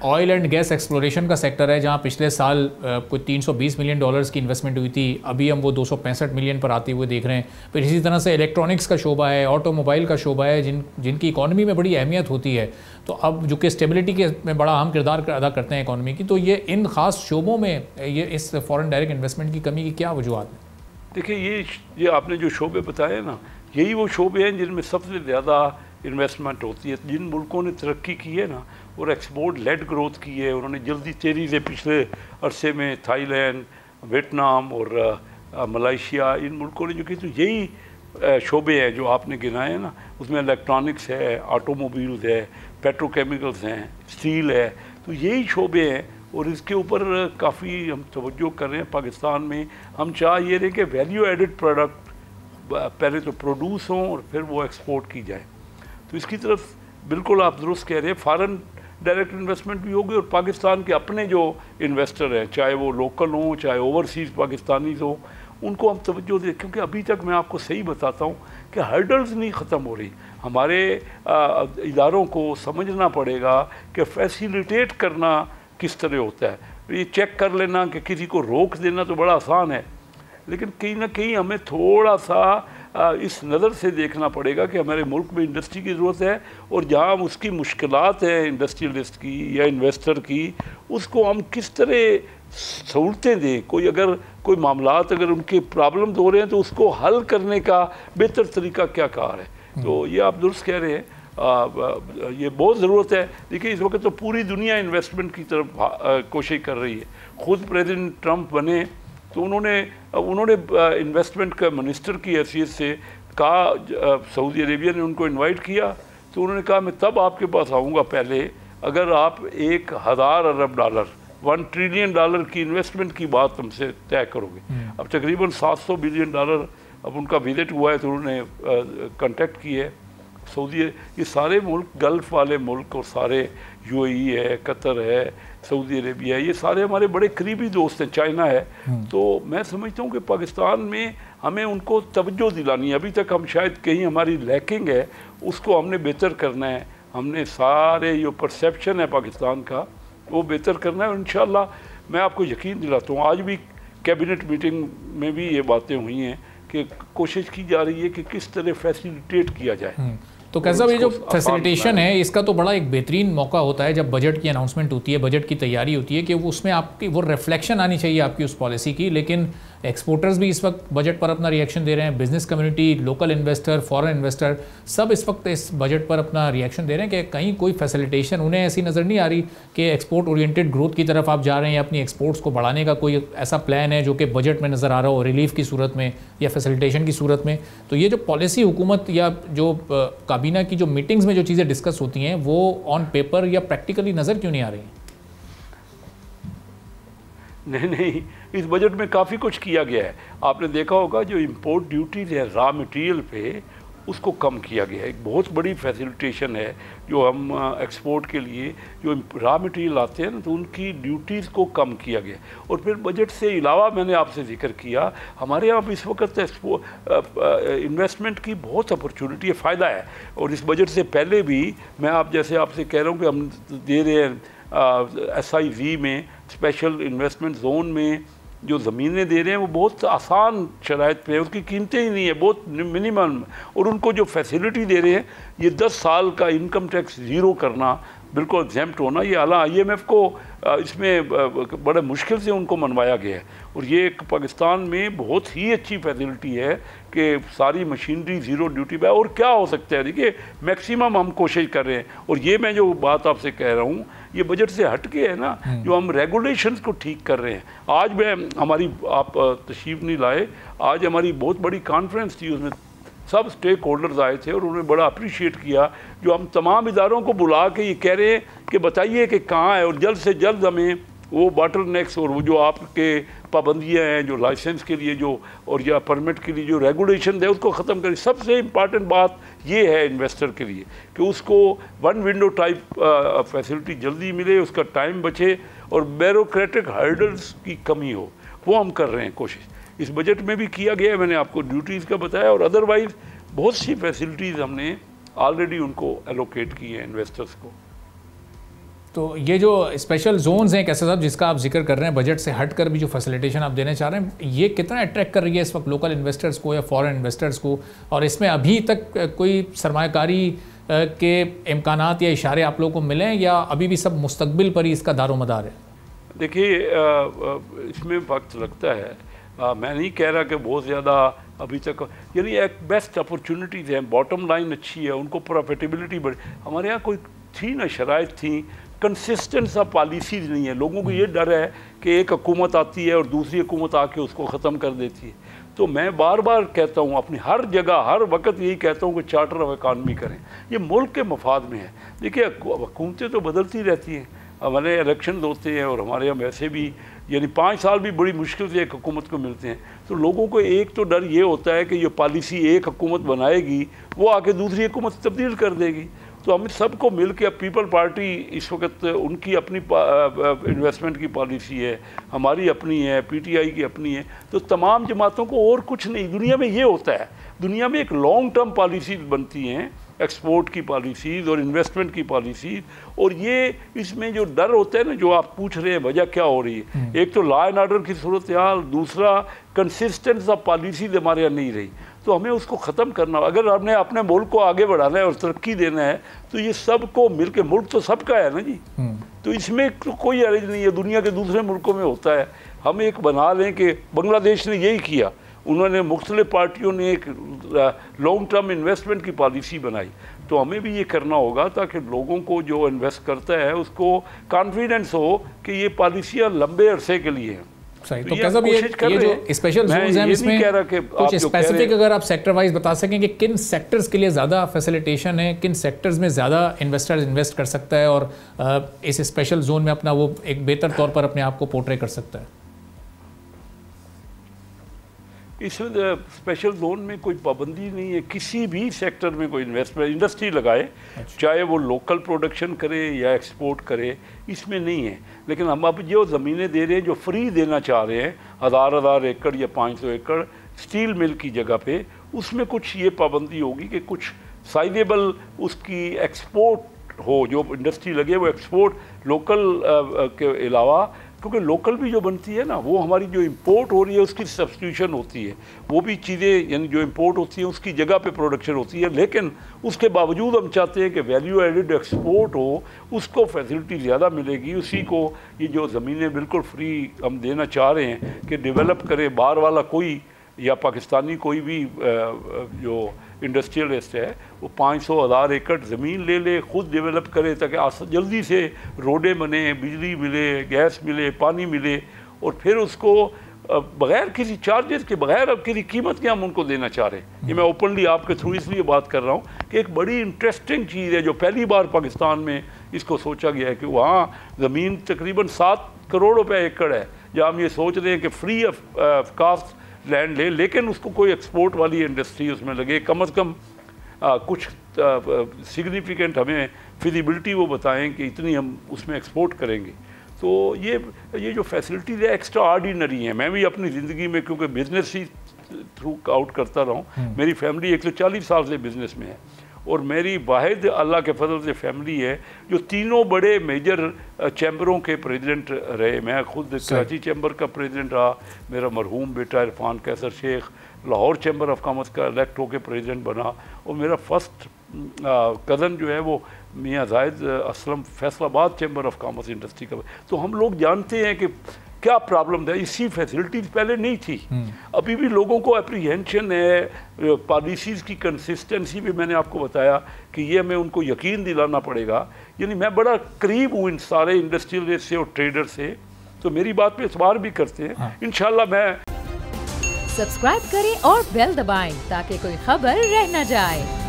Oil and gas exploration का sector है जहां पिछले साल कोई 320 मिलियन डॉलर्स की इन्वेस्टमेंट हुई थी, अभी हम वो 265 मिलियन पर आते हुए देख रहे हैं। फिर इसी तरह से इलेक्ट्रॉनिक्स का शोबा है, ऑटोमोबाइल का शोबा है, जिनकी इकॉनमी में बड़ी अहमियत होती है, तो अब जो कि स्टेबिलिटी के में बड़ा अहम किरदार अदा करते हैं इकॉनमी की। तो ये इन ख़ास शोबों में ये इस फॉरेन डायरेक्ट इन्वेस्टमेंट की कमी की क्या वजूहत है? देखिए, ये आपने जो शोबे बताए ना, यही वो शोबे हैं जिनमें सबसे ज़्यादा इन्वेस्टमेंट होती है। जिन मुल्कों ने तरक्की की है ना और एक्सपोर्ट लेड ग्रोथ की है, उन्होंने जल्दी तेज़ी से पिछले अरसे में थाईलैंड, वियतनाम और मलेशिया, इन मुल्कों ने जो की, तो यही शोबे हैं जो आपने गिनाए हैं ना। उसमें इलेक्ट्रॉनिक्स है, ऑटोमोबाइल्स है, पेट्रोकेमिकल्स हैं, स्टील है, तो यही शोबे हैं। और इसके ऊपर काफ़ी हम तवज्जो कर रहे हैं पाकिस्तान में। हम चाह ये रहे कि वैल्यू एडिड प्रोडक्ट पहले तो प्रोड्यूस हों और फिर वो एक्सपोर्ट की जाए। तो इसकी तरफ बिल्कुल आप दुरुस्त कह रहे हैं, फ़ॉरेन डायरेक्ट इन्वेस्टमेंट भी होगी और पाकिस्तान के अपने जो इन्वेस्टर हैं, चाहे वो लोकल हों चाहे ओवरसीज़ पाकिस्तानीज़ हों, उनको हम तवज्जो दें। क्योंकि अभी तक मैं आपको सही बताता हूँ कि हर्डल्स नहीं ख़त्म हो रही। हमारे इदारों को समझना पड़ेगा कि फैसिलिटेट करना किस तरह होता है। ये चेक कर लेना कि किसी को रोक देना तो बड़ा आसान है, लेकिन कहीं ना कहीं हमें थोड़ा सा इस नज़र से देखना पड़ेगा कि हमारे मुल्क में इंडस्ट्री की ज़रूरत है और जहाँ उसकी मुश्किलात है इंडस्ट्रियलिस्ट की या इन्वेस्टर की, उसको हम किस तरह सहूलतें दें। कोई मामलात अगर उनके प्रॉब्लम हो रहे हैं तो उसको हल करने का बेहतर तरीका क्या कार है। तो ये आप दुरुस्त कह रहे हैं, ये बहुत ज़रूरत है। देखिए, इस वक्त तो पूरी दुनिया इन्वेस्टमेंट की तरफ कोशिश कर रही है। ख़ुद प्रेसिडेंट ट्रंप बने तो उन्होंने इन्वेस्टमेंट का मिनिस्टर की हैसियत से कहा, सऊदी अरेबिया ने उनको इनवाइट किया तो उन्होंने कहा मैं तब आपके पास आऊँगा पहले अगर आप 1000 अरब डॉलर, 1 ट्रिलियन डॉलर की इन्वेस्टमेंट की बात हमसे तय करोगे। अब तकरीबन 700 बिलियन डॉलर अब उनका विजिट हुआ है तो उन्होंने कॉन्टेक्ट किया है सऊदी। ये सारे मुल्क, गल्फ़ वाले मुल्क और सारे यूएई है, कतर है, सऊदी अरेबिया है, ये सारे हमारे बड़े करीबी दोस्त हैं, चाइना है। तो मैं समझता हूँ कि पाकिस्तान में हमें उनको तवज्जो दिलानी है। अभी तक हम शायद कहीं हमारी लैकिंग है, उसको हमने बेहतर करना है। हमने सारे जो परसेप्शन है पाकिस्तान का वो बेहतर करना है और इंशाअल्लाह मैं आपको यकीन दिलाता हूँ, आज भी कैबिनेट मीटिंग में भी ये बातें हुई हैं कि कोशिश की जा रही है कि किस तरह फैसिलिटेट किया जाए। तो कैसा ये जो फैसिलिटेशन है, इसका तो बड़ा एक बेहतरीन मौका होता है जब बजट की अनाउंसमेंट होती है, बजट की तैयारी होती है कि वो उसमें आपकी वो रिफ्लेक्शन आनी चाहिए आपकी उस पॉलिसी की। लेकिन एक्सपोर्टर्स भी इस वक्त बजट पर अपना रिएक्शन दे रहे हैं, business community, local investor, foreign investor, सब इस वक्त इस बजट पर अपना रिएक्शन दे रहे हैं कि कहीं कोई फैसिलिटेशन उन्हें ऐसी नज़र नहीं आ रही कि एक्सपोर्ट ओरिएंटेड ग्रोथ की तरफ आप जा रहे हैं, अपनी एक्सपोर्ट्स को बढ़ाने का कोई ऐसा प्लान है जो कि बजट में नज़र आ रहा हो, रिलीफ की सूरत में या फैसिलिटेशन की सूरत में। तो ये जो पॉलिसी हुकूमत या जो काबीना की जो मीटिंग्स में जो चीज़ें डिस्कस होती हैं वो ऑन पेपर या प्रैक्टिकली नज़र क्यों नहीं आ रही हैं? नहीं, इस बजट में काफ़ी कुछ किया गया है। आपने देखा होगा जो इंपोर्ट ड्यूटीज़ है रॉ मटेरियल पे, उसको कम किया गया है। एक बहुत बड़ी फैसिलिटेशन है जो हम एक्सपोर्ट के लिए जो रॉ मटेरियल आते हैं ना, तो उनकी ड्यूटीज़ को कम किया गया। और फिर बजट से अलावा मैंने आपसे जिक्र किया, हमारे यहाँ इस वक्त इन्वेस्टमेंट की बहुत अपॉर्चुनिटी है, फ़ायदा है। और इस बजट से पहले भी मैं आपसे कह रहा हूँ कि हम दे रहे हैं SIZ में, स्पेशल इन्वेस्टमेंट जोन में जो ज़मीनें दे रहे हैं वो बहुत आसान शराइत पे है, उसकी कीमतें ही नहीं है, बहुत मिनिमम। और उनको जो फैसिलिटी दे रहे हैं, ये 10 साल का इनकम टैक्स ज़ीरो करना, बिल्कुल एग्जेम्प्ट होना, ये आला IMF को इसमें बड़े मुश्किल से उनको मनवाया गया है। और ये एक पाकिस्तान में बहुत ही अच्छी फैसिलिटी है कि सारी मशीनरी ज़ीरो ड्यूटी पे है। और क्या हो सकता है, देखिए मैक्सिमम हम कोशिश कर रहे हैं। और ये मैं जो बात आपसे कह रहा हूँ, ये बजट से हट के है ना, जो हम रेगुलेशंस को ठीक कर रहे हैं। आज आप तशरीफ नहीं लाए, आज हमारी बहुत बड़ी कॉन्फ्रेंस थी, उसमें सब स्टेक होल्डर्स आए थे और उन्होंने बड़ा अप्रिशिएट किया। जो हम तमाम इदारों को बुला के ये कह रहे हैं कि बताइए कि कहाँ है और जल्द से जल्द हमें वो बॉटलनेक्स और वो जो आपके पाबंदियाँ हैं जो लाइसेंस के लिए जो और या परमिट के लिए जो रेगुलेशन है उसको ख़त्म करें। सबसे इम्पॉर्टेंट बात ये है इन्वेस्टर के लिए कि उसको वन विंडो टाइप फैसिलिटी जल्दी मिले, उसका टाइम बचे और ब्यूरोक्रेटिक हर्डल्स की कमी हो। वो हम कर रहे हैं कोशिश, इस बजट में भी किया गया है। मैंने आपको ड्यूटीज़ का बताया और अदरवाइज़ बहुत सी फैसिलिटीज़ हमने ऑलरेडी उनको एलोकेट की हैं इन्वेस्टर्स को। तो ये जो स्पेशल जोन्स हैं कैसे साहब जिसका आप जिक्र कर रहे हैं, बजट से हटकर भी जो फैसिलिटेशन आप देना चाह रहे हैं, ये कितना अट्रैक्ट कर रही है इस वक्त लोकल इन्वेस्टर्स को या फॉरेन इन्वेस्टर्स को, और इसमें अभी तक कोई सरमायाकारी के इम्कानात या इशारे आप लोगों को मिले हैं या अभी भी सब मुस्तकबिल पर ही इसका दारोमदार है? देखिए, इसमें वक्त लगता है। मैं नहीं कह रहा कि बहुत ज़्यादा अभी तक, यानी एक बेस्ट अपॉर्चुनिटीज़ हैं, बॉटम लाइन अच्छी है, उनको प्रॉफिटेबिलिटी बढ़, हमारे यहाँ कोई थी ना शराइत थी, कंसिस्टेंट सा पॉलिसीज़ नहीं है। लोगों को ये डर है कि एक हुकूमत आती है और दूसरी हुकूमत आके उसको ख़त्म कर देती है। तो मैं बार बार कहता हूँ, अपनी हर जगह हर वक्त यही कहता हूँ कि चार्टर ऑफ इकॉनमी करें, ये मुल्क के मफाद में है। देखिए, हुकूमतें तो बदलती रहती हैं, हमारे इलेक्शन होते हैं और हमारे यहाँ वैसे भी यानी 5 साल भी बड़ी मुश्किल से एक हुकूमत को मिलते हैं। तो लोगों को एक तो डर ये होता है कि ये पॉलिसी एक हुकूमत बनाएगी, वो आके दूसरी हुकूमत तब्दील कर देगी। तो हम सबको मिल के, अब पीपल पार्टी इस वक्त उनकी अपनी इन्वेस्टमेंट की पॉलिसी है, हमारी अपनी है, पीटीआई की अपनी है, तो तमाम जमातों को और कुछ नहीं। दुनिया में ये होता है, दुनिया में एक लॉन्ग टर्म पॉलिसी बनती हैं, एक्सपोर्ट की पॉलिसीज़ और इन्वेस्टमेंट की पॉलिसीज़, और ये इसमें जो डर होता है ना, जो आप पूछ रहे हैं वजह क्या हो रही है, एक तो लॉ एंड ऑर्डर की सूरत हाल, दूसरा कंसिस्टेंस ऑफ पॉलिसीज़ हमारे यहाँ नहीं रही। तो हमें उसको ख़त्म करना, अगर हमने अपने मुल्क को आगे बढ़ाना है और तरक्की देना है तो ये सबको मिल के, मुल्क तो सबका है ना जी, तो इसमें कोई अर्ज नहीं है, दुनिया के दूसरे मुल्कों में होता है। हम एक बना लें कि बांग्लादेश ने यही किया, उन्होंने मुख्तलिफ पार्टियों ने एक लॉन्ग टर्म इन्वेस्टमेंट की पॉलिसी बनाई, तो हमें भी ये करना होगा ताकि लोगों को जो इन्वेस्ट करता है उसको कॉन्फिडेंस हो कि ये पॉलिसियाँ लंबे अरसे के लिए हैं। सही। तो कैसा भी ये जो स्पेशल जोन्स हैं इसमें कुछ स्पेसिफिक अगर आप सेक्टर वाइज बता सकें कि किन सेक्टर्स के लिए ज़्यादा फैसिलिटेशन है, किन सेक्टर्स में ज़्यादा इन्वेस्टर्स इन्वेस्ट कर सकता है और इस स्पेशल जोन में अपना वो एक बेहतर तौर पर अपने आप को पोर्ट्रे कर सकता है? इस स्पेशल जोन में कोई पाबंदी नहीं है, किसी भी सेक्टर में कोई इन्वेस्टमेंट इंडस्ट्री लगाए, चाहे वो लोकल प्रोडक्शन करे या एक्सपोर्ट करे, इसमें नहीं है। लेकिन हम अब जो ज़मीनें दे रहे हैं, जो फ्री देना चाह रहे हैं, 1000 एकड़ या 500 एकड़ स्टील मिल की जगह पे, उसमें कुछ ये पाबंदी होगी कि कुछ साइजेबल उसकी एक्सपोर्ट हो, जो इंडस्ट्री लगे वो एक्सपोर्ट लोकल के अलावा, क्योंकि लोकल भी जो बनती है ना, वो हमारी जो इंपोर्ट हो रही है उसकी सब्स्टिट्यूशन होती है, वो भी चीज़ें यानी जो इंपोर्ट होती हैं उसकी जगह पे प्रोडक्शन होती है। लेकिन उसके बावजूद हम चाहते हैं कि वैल्यू एडिड एक्सपोर्ट हो, उसको फैसिलिटी ज़्यादा मिलेगी, उसी को ये जो ज़मीनें बिल्कुल फ्री हम देना चाह रहे हैं कि डेवलप करे, बाहर वाला कोई या पाकिस्तानी कोई भी जो इंडस्ट्रियलिस्ट है वो 500,000 एकड़ ज़मीन ले ले, खुद डेवलप करे, ताकि जल्दी से रोडें बने, बिजली मिले, गैस मिले, पानी मिले, और फिर उसको बग़ैर किसी चार्जेस के, बग़ैर अब किसी कीमत के हम उनको देना चाह रहे हैं। ये मैं ओपनली आपके थ्रू इसलिए बात कर रहा हूँ कि एक बड़ी इंटरेस्टिंग चीज़ है जो पहली बार पाकिस्तान में इसको सोचा गया है कि वहाँ ज़मीन तकरीबन 7 करोड़ रुपए एकड़ है, जहाँ हम ये सोच रहे हैं कि फ्री ऑफ कास्ट लैंड ले, लेकिन उसको कोई एक्सपोर्ट वाली इंडस्ट्री उसमें लगे, कम से कम कुछ सिग्निफिकेंट हमें फिजिबिलिटी वो बताएं कि इतनी हम उसमें एक्सपोर्ट करेंगे। तो ये जो फैसिलिटीज़ है एक्स्ट्रा ऑर्डिनरी हैं। मैं भी अपनी ज़िंदगी में, क्योंकि बिज़नेस ही थ्रू आउट करता रहा हूँ, मेरी फैमिली 140 साल से बिज़नेस में है, और मेरी वाहिद अल्लाह के फजल से फैमिली है जो तीनों बड़े मेजर चैम्बरों के प्रेसिडेंट रहे। मैं खुद कराची चैम्बर का प्रेसिडेंट रहा, मेरा मरहूम बेटा Irfan Qaiser Sheikh Lahore chamber of commerce का इलेक्ट होकर प्रेसिडेंट बना, और मेरा फर्स्ट कज़न जो है वो Mian Zahid Aslam Faisalabad chamber of commerce industry का। तो हम लोग जानते हैं कि क्या प्रॉब्लम है, इसी फैसिलिटीज़ पहले नहीं थी। अभी भी लोगों को अप्रीहेंशन है, पॉलिसीज़ की कंसिस्टेंसी भी मैंने आपको बताया कि ये हमें उनको यकीन दिलाना पड़ेगा। यानी मैं बड़ा करीब हूँ इन सारे इंडस्ट्रियलिस्ट से और ट्रेडर से, तो मेरी बात पे इतबार भी करते हैं। इंशाल्लाह मैं सब्सक्राइब करें और बेल दबाएं ताकि कोई खबर रह न जाए।